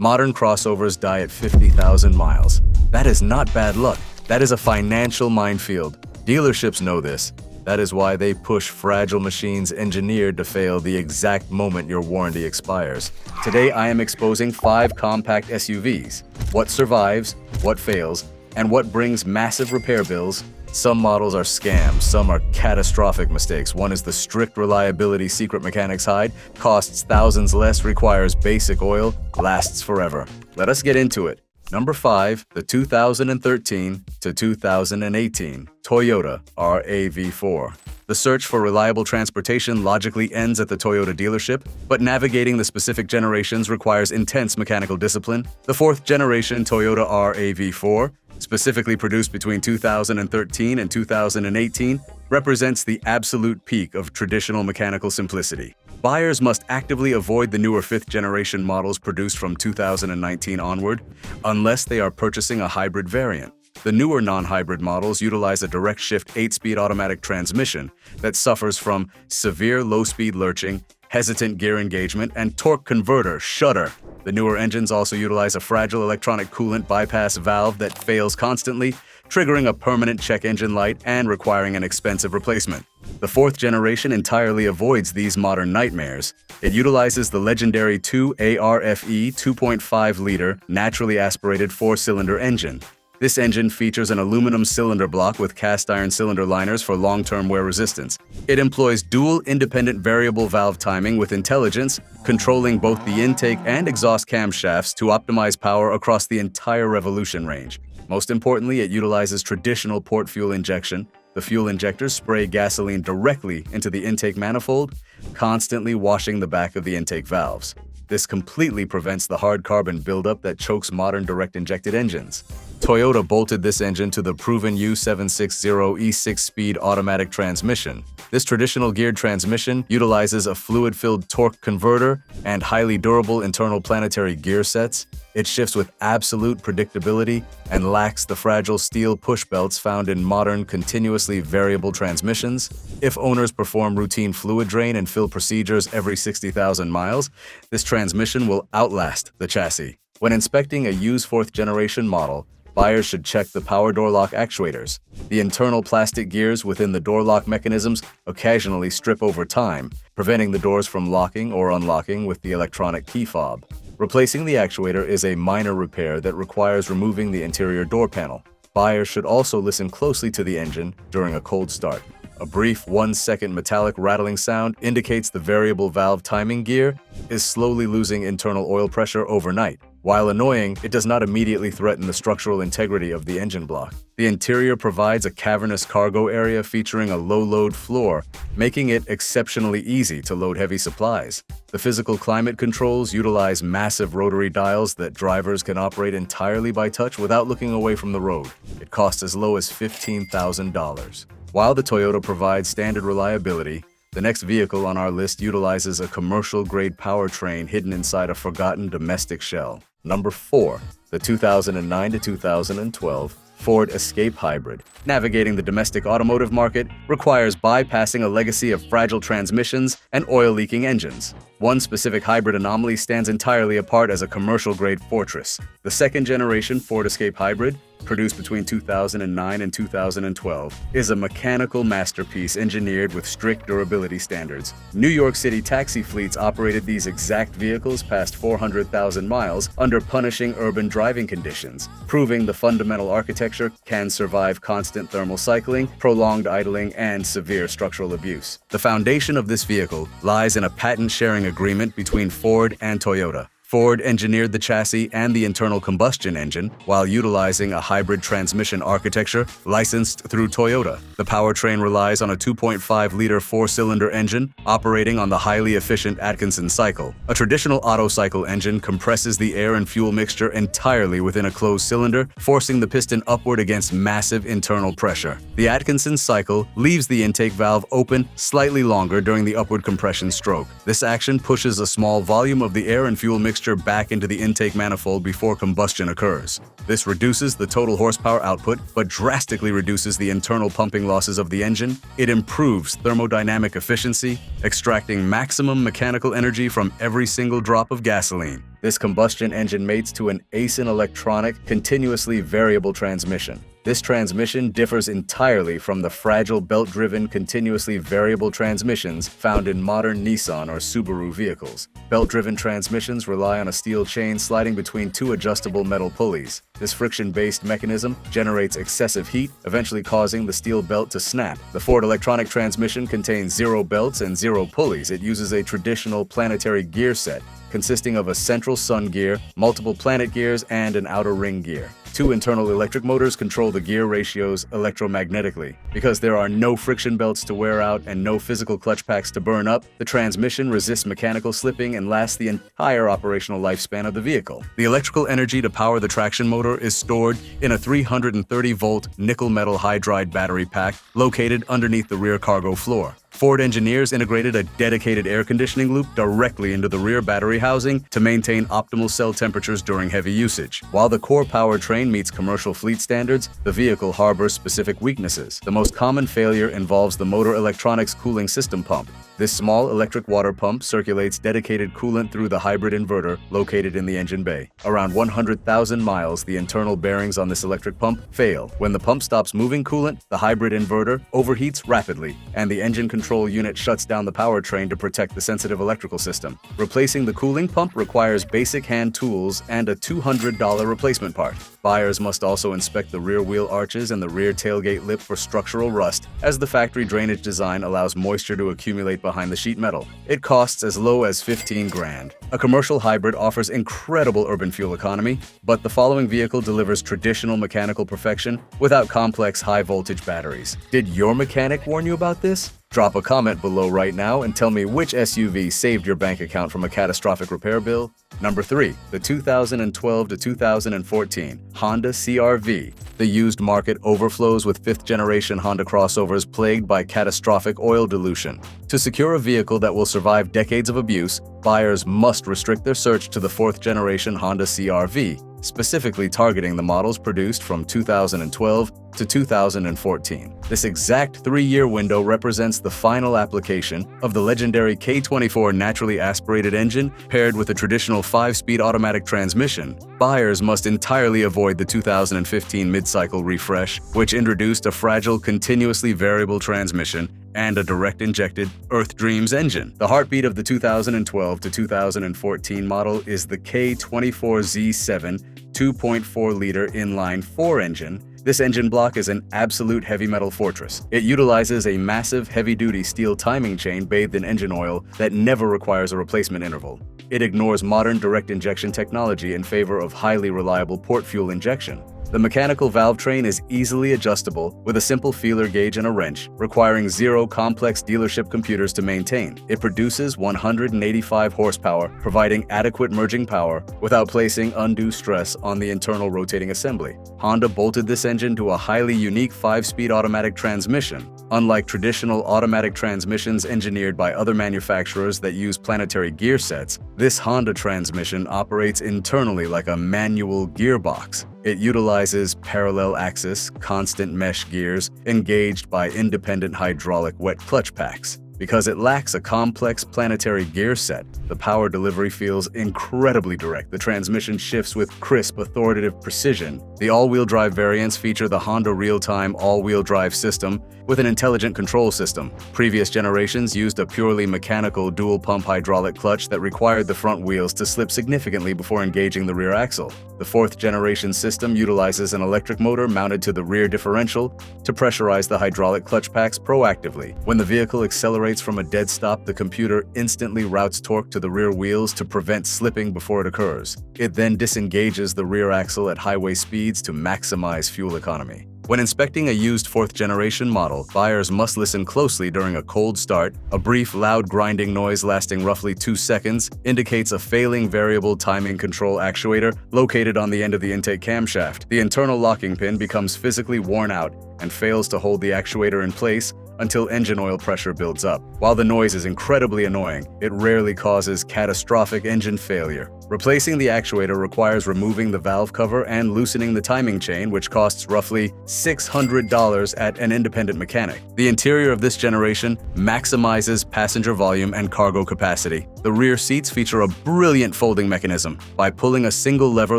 Modern crossovers die at 50,000 miles. That is not bad luck. That is a financial minefield. Dealerships know this. That is why they push fragile machines engineered to fail the exact moment your warranty expires. Today, I am exposing 5 compact SUVs. What survives, what fails, and what brings massive repair bills. Some models are scams, some are catastrophic mistakes. One is the strict reliability secret mechanics hide, costs thousands less, requires basic oil, lasts forever. Let us get into it. Number 5, the 2013 to 2018 Toyota RAV4. The search for reliable transportation logically ends at the Toyota dealership, but navigating the specific generations requires intense mechanical discipline. The 4th generation Toyota RAV4, specifically produced between 2013 and 2018, represents the absolute peak of traditional mechanical simplicity. Buyers must actively avoid the newer 5th-generation models produced from 2019 onward, unless they are purchasing a hybrid variant. The newer non-hybrid models utilize a direct-shift 8-speed automatic transmission that suffers from severe low-speed lurching, hesitant gear engagement, and torque converter shudder. The newer engines also utilize a fragile electronic coolant bypass valve that fails constantly, triggering a permanent check engine light and requiring an expensive replacement. The 4th generation entirely avoids these modern nightmares. It utilizes the legendary 2ARFE 2.5-liter naturally aspirated 4-cylinder engine. This engine features an aluminum cylinder block with cast iron cylinder liners for long-term wear resistance. It employs dual independent variable valve timing with intelligence, controlling both the intake and exhaust camshafts to optimize power across the entire revolution range. Most importantly, it utilizes traditional port fuel injection. The fuel injectors spray gasoline directly into the intake manifold, constantly washing the back of the intake valves. This completely prevents the hard carbon buildup that chokes modern direct-injected engines. Toyota bolted this engine to the proven U760 E6-speed automatic transmission. This traditional geared transmission utilizes a fluid-filled torque converter and highly durable internal planetary gear sets. It shifts with absolute predictability and lacks the fragile steel push belts found in modern, continuously variable transmissions. If owners perform routine fluid drain and fill procedures every 60,000 miles, this transmission will outlast the chassis. When inspecting a used 4th-generation model, buyers should check the power door lock actuators. The internal plastic gears within the door lock mechanisms occasionally strip over time, preventing the doors from locking or unlocking with the electronic key fob. Replacing the actuator is a minor repair that requires removing the interior door panel. Buyers should also listen closely to the engine during a cold start. A brief 1-second metallic rattling sound indicates the variable valve timing gear is slowly losing internal oil pressure overnight. While annoying, it does not immediately threaten the structural integrity of the engine block. The interior provides a cavernous cargo area featuring a low-load floor, making it exceptionally easy to load heavy supplies. The physical climate controls utilize massive rotary dials that drivers can operate entirely by touch without looking away from the road. It costs as low as $15,000. While the Toyota provides standard reliability, the next vehicle on our list utilizes a commercial-grade powertrain hidden inside a forgotten domestic shell. Number 4, the 2009 to 2012 Ford Escape Hybrid. Navigating the domestic automotive market requires bypassing a legacy of fragile transmissions and oil-leaking engines. One specific hybrid anomaly stands entirely apart as a commercial-grade fortress. The 2nd-generation Ford Escape Hybrid, produced between 2009 and 2012, is a mechanical masterpiece engineered with strict durability standards. New York City taxi fleets operated these exact vehicles past 400,000 miles under punishing urban driving conditions, proving the fundamental architecture can survive constant thermal cycling, prolonged idling, and severe structural abuse. The foundation of this vehicle lies in a patent-sharing agreement between Ford and Toyota. Ford engineered the chassis and the internal combustion engine while utilizing a hybrid transmission architecture licensed through Toyota. The powertrain relies on a 2.5-liter 4-cylinder engine operating on the highly efficient Atkinson cycle. A traditional Otto cycle engine compresses the air and fuel mixture entirely within a closed cylinder, forcing the piston upward against massive internal pressure. The Atkinson cycle leaves the intake valve open slightly longer during the upward compression stroke. This action pushes a small volume of the air and fuel mixture back into the intake manifold before combustion occurs. This reduces the total horsepower output, but drastically reduces the internal pumping losses of the engine. It improves thermodynamic efficiency, extracting maximum mechanical energy from every single drop of gasoline. This combustion engine mates to an ACEN electronic, continuously variable transmission. This transmission differs entirely from the fragile belt-driven, continuously variable transmissions found in modern Nissan or Subaru vehicles. Belt-driven transmissions rely on a steel chain sliding between two adjustable metal pulleys. This friction-based mechanism generates excessive heat, eventually causing the steel belt to snap. The Ford electronic transmission contains 0 belts and 0 pulleys. It uses a traditional planetary gear set, consisting of a central sun gear, multiple planet gears, and an outer ring gear. 2 internal electric motors control the gear ratios electromagnetically. Because there are no friction belts to wear out and no physical clutch packs to burn up, the transmission resists mechanical slipping and lasts the entire operational lifespan of the vehicle. The electrical energy to power the traction motor is stored in a 330-volt nickel-metal hydride battery pack located underneath the rear cargo floor. Ford engineers integrated a dedicated air conditioning loop directly into the rear battery housing to maintain optimal cell temperatures during heavy usage. While the core powertrain meets commercial fleet standards, the vehicle harbors specific weaknesses. The most common failure involves the motor electronics cooling system pump. This small electric water pump circulates dedicated coolant through the hybrid inverter located in the engine bay. Around 100,000 miles, the internal bearings on this electric pump fail. When the pump stops moving coolant, the hybrid inverter overheats rapidly, and the engine control unit shuts down the powertrain to protect the sensitive electrical system. Replacing the cooling pump requires basic hand tools and a $200 replacement part. Buyers must also inspect the rear wheel arches and the rear tailgate lip for structural rust, as the factory drainage design allows moisture to accumulate behind the sheet metal. It costs as low as 15 grand. A commercial hybrid offers incredible urban fuel economy, but the following vehicle delivers traditional mechanical perfection without complex high-voltage batteries. Did your mechanic warn you about this? Drop a comment below right now and tell me which SUV saved your bank account from a catastrophic repair bill. Number 3. The 2012 to 2014 Honda CR-V. The used market overflows with 5th-generation Honda crossovers plagued by catastrophic oil dilution. To secure a vehicle that will survive decades of abuse, buyers must restrict their search to the 4th-generation Honda CR-V, specifically targeting the models produced from 2012 to 2014. This exact 3-year window represents the final application of the legendary K24 naturally aspirated engine paired with a traditional 5-speed automatic transmission. Buyers must entirely avoid the 2015 mid-cycle refresh, which introduced a fragile, continuously variable transmission and a direct-injected Earth Dreams engine. The heartbeat of the 2012 to 2014 model is the K24Z7 2.4-liter inline-4 engine. This engine block is an absolute heavy metal fortress. It utilizes a massive heavy-duty steel timing chain bathed in engine oil that never requires a replacement interval. It ignores modern direct injection technology in favor of highly reliable port fuel injection. The mechanical valve train is easily adjustable with a simple feeler gauge and a wrench, requiring 0 complex dealership computers to maintain. It produces 185 horsepower, providing adequate merging power without placing undue stress on the internal rotating assembly. Honda bolted this engine to a highly unique 5-speed automatic transmission. Unlike traditional automatic transmissions engineered by other manufacturers that use planetary gear sets, this Honda transmission operates internally like a manual gearbox. It utilizes parallel axis, constant mesh gears engaged by independent hydraulic wet clutch packs. Because it lacks a complex planetary gear set, the power delivery feels incredibly direct. The transmission shifts with crisp, authoritative precision. The all-wheel drive variants feature the Honda real-time all-wheel drive system with an intelligent control system. Previous generations used a purely mechanical dual-pump hydraulic clutch that required the front wheels to slip significantly before engaging the rear axle. The 4th-generation system utilizes an electric motor mounted to the rear differential to pressurize the hydraulic clutch packs proactively. When the vehicle accelerates from a dead stop, the computer instantly routes torque to the rear wheels to prevent slipping before it occurs. It then disengages the rear axle at highway speeds to maximize fuel economy. When inspecting a used 4th-generation model, buyers must listen closely during a cold start. A brief, loud grinding noise lasting roughly 2 seconds indicates a failing variable timing control actuator located on the end of the intake camshaft. The internal locking pin becomes physically worn out and fails to hold the actuator in place until engine oil pressure builds up. While the noise is incredibly annoying, it rarely causes catastrophic engine failure. Replacing the actuator requires removing the valve cover and loosening the timing chain, which costs roughly $600 at an independent mechanic. The interior of this generation maximizes passenger volume and cargo capacity. The rear seats feature a brilliant folding mechanism. By pulling a single lever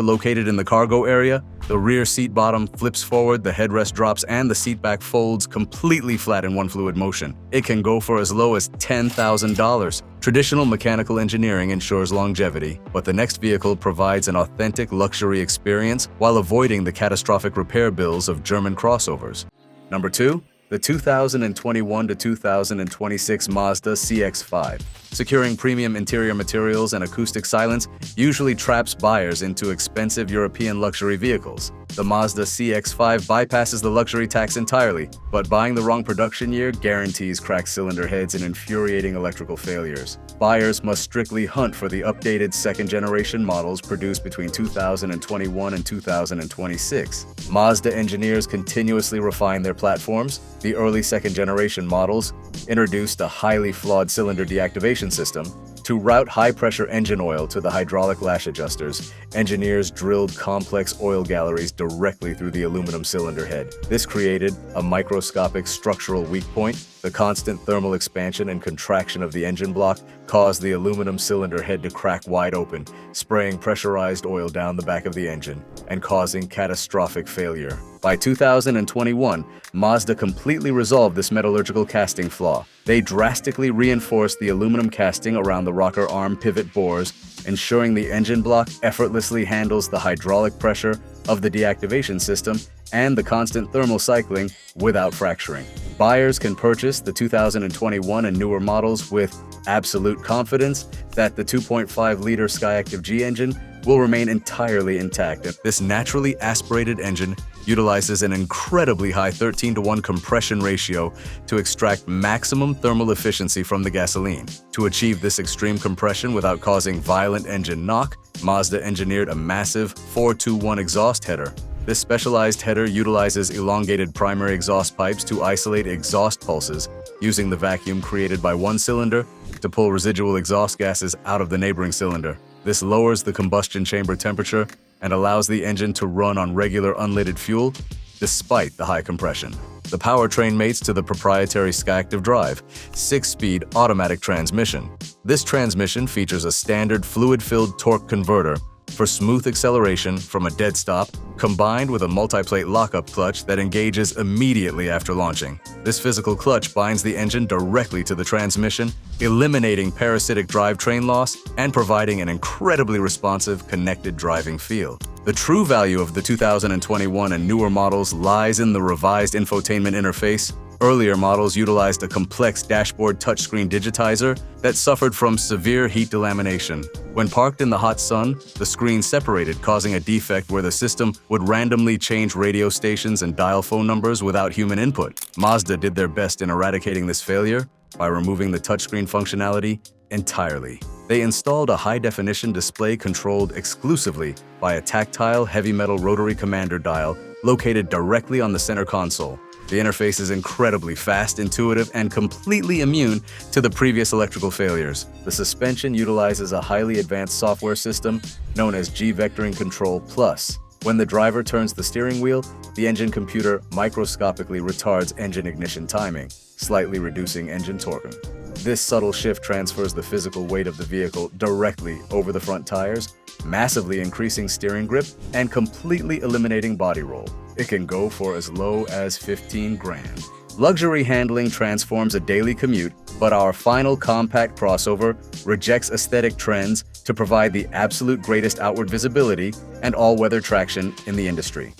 located in the cargo area, the rear seat bottom flips forward, the headrest drops, and the seat back folds completely flat in one fluid motion. It can go for as low as $10,000. Traditional mechanical engineering ensures longevity, but the next vehicle provides an authentic luxury experience while avoiding the catastrophic repair bills of German crossovers. Number 2. The 2021 to 2026 Mazda CX-5. Securing premium interior materials and acoustic silence usually traps buyers into expensive European luxury vehicles. The Mazda CX-5 bypasses the luxury tax entirely, but buying the wrong production year guarantees cracked cylinder heads and infuriating electrical failures. Buyers must strictly hunt for the updated second-generation models produced between 2021 and 2026. Mazda engineers continuously refine their platforms. The early second-generation models introduced a highly flawed cylinder deactivation system. To route high-pressure engine oil to the hydraulic lash adjusters, engineers drilled complex oil galleries directly through the aluminum cylinder head. This created a microscopic structural weak point. The constant thermal expansion and contraction of the engine block caused the aluminum cylinder head to crack wide open, spraying pressurized oil down the back of the engine and causing catastrophic failure. By 2021, Mazda completely resolved this metallurgical casting flaw. They drastically reinforced the aluminum casting around the rocker arm pivot bores, ensuring the engine block effortlessly handles the hydraulic pressure of the deactivation system and the constant thermal cycling without fracturing. Buyers can purchase the 2021 and newer models with absolute confidence that the 2.5-liter Skyactiv-G engine will remain entirely intact. This naturally aspirated engine utilizes an incredibly high 13:1 compression ratio to extract maximum thermal efficiency from the gasoline. To achieve this extreme compression without causing violent engine knock, Mazda engineered a massive 4-2-1 exhaust header. This specialized header utilizes elongated primary exhaust pipes to isolate exhaust pulses, using the vacuum created by one cylinder to pull residual exhaust gases out of the neighboring cylinder. This lowers the combustion chamber temperature and allows the engine to run on regular unleaded fuel despite the high compression. The powertrain mates to the proprietary Skyactiv Drive 6-speed automatic transmission. This transmission features a standard fluid-filled torque converter for smooth acceleration from a dead stop, combined with a multi-plate lockup clutch that engages immediately after launching. This physical clutch binds the engine directly to the transmission, eliminating parasitic drivetrain loss and providing an incredibly responsive, connected driving feel. The true value of the 2021 and newer models lies in the revised infotainment interface. Earlier models utilized a complex dashboard touchscreen digitizer that suffered from severe heat delamination. When parked in the hot sun, the screen separated, causing a defect where the system would randomly change radio stations and dial phone numbers without human input. Mazda did their best in eradicating this failure by removing the touchscreen functionality entirely. They installed a high-definition display controlled exclusively by a tactile heavy metal rotary commander dial located directly on the center console. The interface is incredibly fast, intuitive, and completely immune to the previous electrical failures. The suspension utilizes a highly advanced software system known as G-Vectoring Control Plus. When the driver turns the steering wheel, the engine computer microscopically retards engine ignition timing, slightly reducing engine torque. This subtle shift transfers the physical weight of the vehicle directly over the front tires, massively increasing steering grip and completely eliminating body roll. It can go for as low as 15 grand. Luxury handling transforms a daily commute, but our final compact crossover rejects aesthetic trends to provide the absolute greatest outward visibility and all-weather traction in the industry.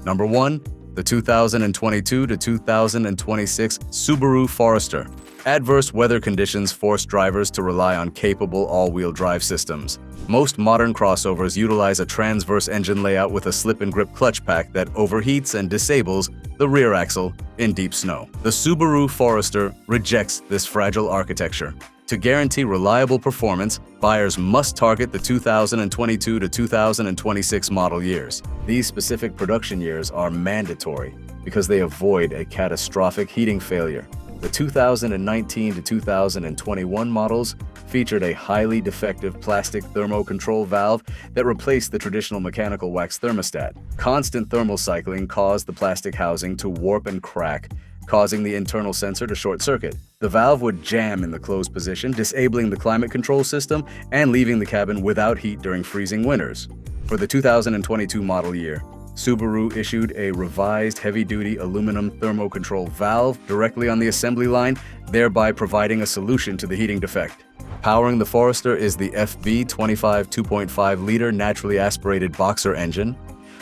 Number 1. The 2022 to 2026 Subaru Forester. Adverse weather conditions force drivers to rely on capable all-wheel drive systems. Most modern crossovers utilize a transverse engine layout with a slip-and-grip clutch pack that overheats and disables the rear axle in deep snow. The Subaru Forester rejects this fragile architecture. To guarantee reliable performance, buyers must target the 2022 to 2026 model years. These specific production years are mandatory because they avoid a catastrophic heating failure. The 2019 to 2021 models featured a highly defective plastic thermocontrol valve that replaced the traditional mechanical wax thermostat. Constant thermal cycling caused the plastic housing to warp and crack, causing the internal sensor to short circuit. The valve would jam in the closed position, disabling the climate control system and leaving the cabin without heat during freezing winters. For the 2022 model year, Subaru issued a revised heavy-duty aluminum thermocontrol valve directly on the assembly line, thereby providing a solution to the heating defect. Powering the Forester is the FB25 2.5-liter naturally aspirated boxer engine.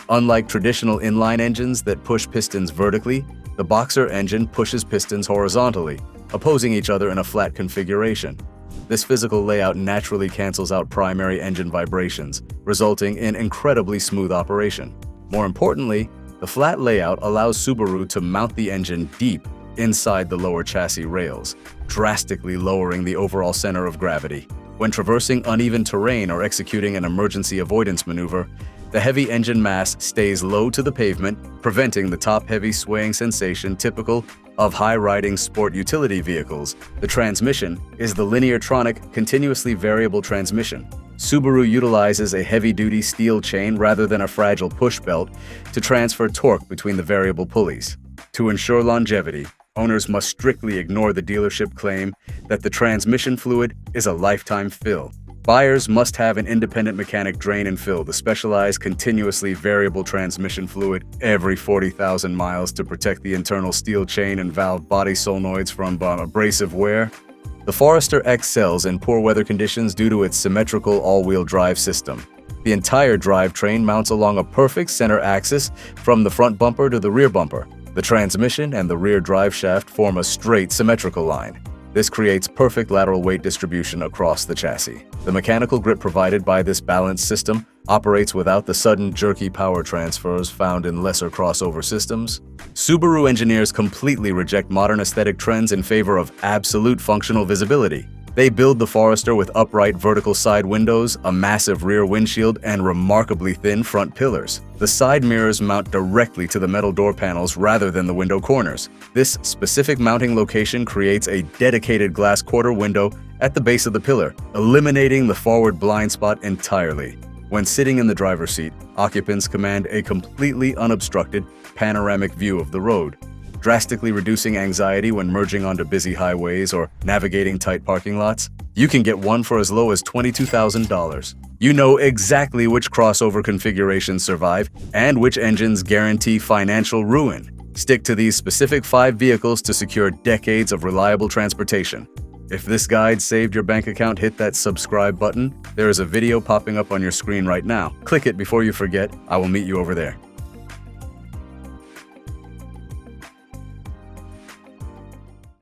Unlike traditional inline engines that push pistons vertically, the boxer engine pushes pistons horizontally, opposing each other in a flat configuration. This physical layout naturally cancels out primary engine vibrations, resulting in incredibly smooth operation. More importantly, the flat layout allows Subaru to mount the engine deep inside the lower chassis rails, drastically lowering the overall center of gravity. When traversing uneven terrain or executing an emergency avoidance maneuver, the heavy engine mass stays low to the pavement, preventing the top-heavy swaying sensation typical of high-riding sport utility vehicles. The transmission is the Lineartronic continuously variable transmission. Subaru utilizes a heavy-duty steel chain rather than a fragile push belt to transfer torque between the variable pulleys. To ensure longevity, owners must strictly ignore the dealership claim that the transmission fluid is a lifetime fill. Buyers must have an independent mechanic drain and fill the specialized continuously variable transmission fluid every 40,000 miles to protect the internal steel chain and valve body solenoids from abrasive wear. The Forester excels in poor weather conditions due to its symmetrical all-wheel drive system. The entire drivetrain mounts along a perfect center axis from the front bumper to the rear bumper. The transmission and the rear drive shaft form a straight symmetrical line. This creates perfect lateral weight distribution across the chassis. The mechanical grip provided by this balanced system operates without the sudden jerky power transfers found in lesser crossover systems. Subaru engineers completely reject modern aesthetic trends in favor of absolute functional visibility. They build the Forester with upright vertical side windows, a massive rear windshield, and remarkably thin front pillars. The side mirrors mount directly to the metal door panels rather than the window corners. This specific mounting location creates a dedicated glass quarter window at the base of the pillar, eliminating the forward blind spot entirely. When sitting in the driver's seat, occupants command a completely unobstructed panoramic view of the road, drastically reducing anxiety when merging onto busy highways or navigating tight parking lots. You can get one for as low as $22,000. You know exactly which crossover configurations survive and which engines guarantee financial ruin. Stick to these specific 5 vehicles to secure decades of reliable transportation. If this guide saved your bank account, hit that subscribe button. There is a video popping up on your screen right now. Click it before you forget. I will meet you over there.